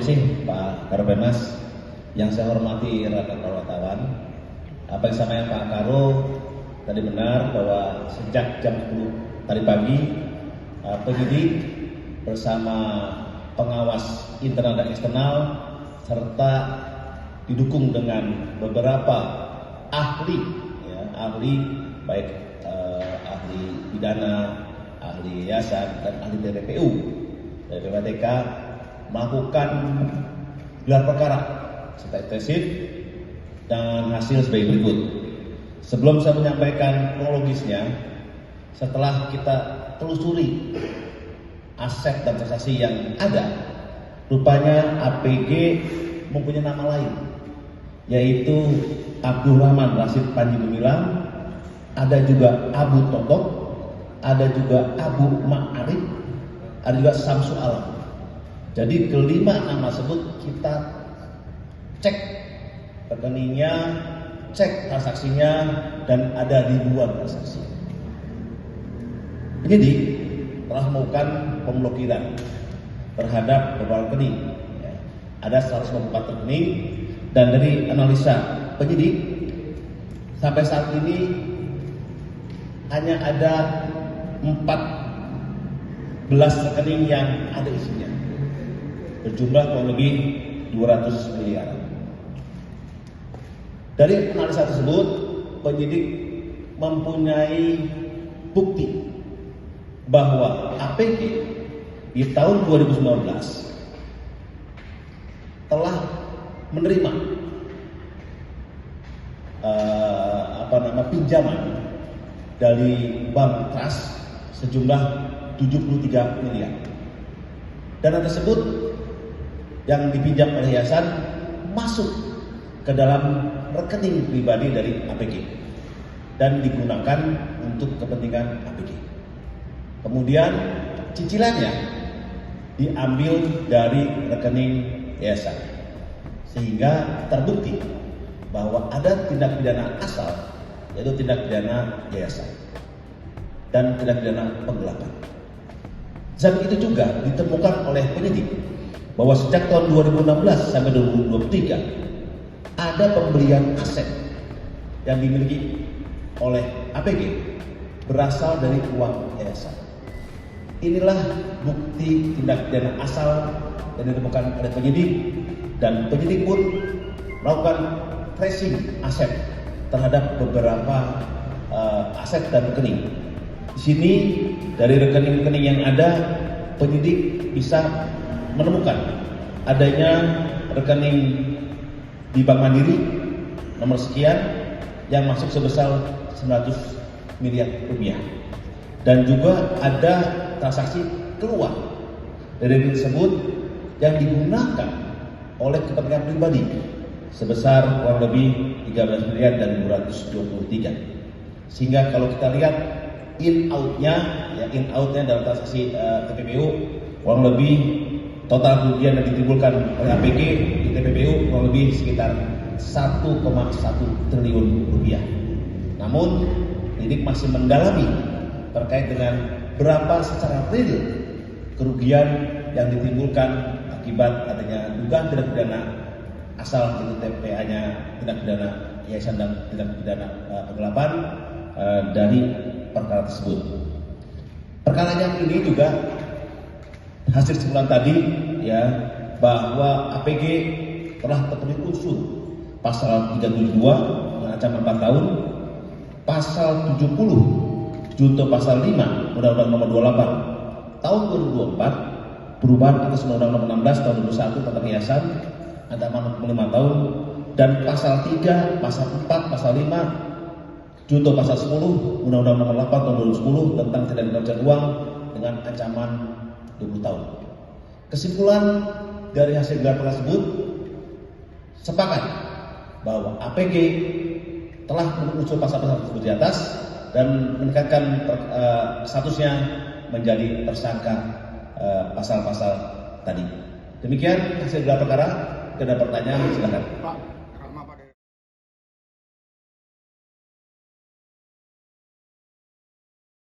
kasih Pak Karopenmas. Yang saya hormati rekan wartawan. Apa yang disampaikan Pak Karo tadi benar bahwa sejak jam 10 tadi pagi penyidik bersama pengawas internal dan eksternal serta didukung dengan beberapa ahli, ahli baik ahli pidana, ahli yayasan dan ahli TPPU dari PPTK melakukan gelar perkara serta intensif dan hasil sebagai berikut. Sebelum saya menyampaikan kronologisnya, setelah kita telusuri aset dan transaksi yang ada, rupanya APG mempunyai nama lain, yaitu Abdurrahman Rashid Panji Gumilang, ada juga Abu Totok, ada juga Abu Ma'arif, ada juga Samsu Alam. Jadi kelima nama tersebut kita cek rekeningnya, cek transaksinya, dan ada ribuan transaksi. Penyidik telah melakukan pemblokiran terhadap beberapa rekening. Ada 124 rekening, dan dari analisa penyidik sampai saat ini hanya ada 14 rekening yang ada isinya, berjumlah kurang lebih 200 miliar. Dari analisa tersebut, penyidik mempunyai bukti bahwa APG di tahun 2019 telah menerima pinjaman dari Bank Trust sejumlah 73 miliar. Dana tersebut yang dipinjam oleh yayasan masuk ke dalam rekening pribadi dari APG dan digunakan untuk kepentingan APG. Kemudian cicilannya diambil dari rekening yayasan, sehingga terbukti bahwa ada tindak pidana asal, yaitu tindak pidana yayasan dan tindak pidana penggelapan. Saat itu juga ditemukan oleh penyidik bahwa sejak tahun 2016 sampai 2023 ada pembelian aset yang dimiliki oleh APG berasal dari uang yayasan. Inilah bukti tindak pidana asal yang ditemukan oleh penyidik, dan penyidik pun melakukan tracing aset terhadap beberapa aset dan rekening. Di sini dari rekening-rekening yang ada, penyidik bisa menemukan adanya rekening di Bank Mandiri nomor sekian yang masuk sebesar 900 miliar rupiah, dan juga ada transaksi keluar dari rekening tersebut yang digunakan oleh kepentingan pribadi sebesar kurang lebih 13 miliar dan 223. Sehingga kalau kita lihat in outnya dalam transaksi TPPU kurang lebih total kerugian yang ditimbulkan oleh APG di TPPU kurang lebih sekitar 1,1 triliun rupiah. Namun penyidik masih mendalami terkait dengan berapa secara real kerugian yang ditimbulkan akibat adanya dugaan tindak pidana asal, itu TPA-nya tindak pidana yayasan dan tindak pidana penggelapan dari perkara tersebut. Perkara yang ini juga hasil kesimpulan tadi bahwa APG telah terpenuhi unsur pasal 372 dengan ancaman 4 tahun, pasal 70 junto pasal 5 Undang-Undang Nomor 28 Tahun 2024 perubahan atas Undang-Undang Nomor 16 Tahun 2021 tentang yayasan ancaman 5 tahun, dan pasal 3, pasal 4, pasal 5 junto pasal 10 Undang-Undang Nomor 8 Tahun 2010 tentang tindak pidana pencucian uang dengan ancaman 20 tahun. Kesimpulan dari hasil gelar perkara tersebut sepakat bahwa APG telah memenuhi unsur pasal-pasal tersebut di atas dan meningkatkan statusnya menjadi tersangka pasal-pasal tadi. Demikian hasil gelar perkara. Ada pertanyaan, silakan. Pak.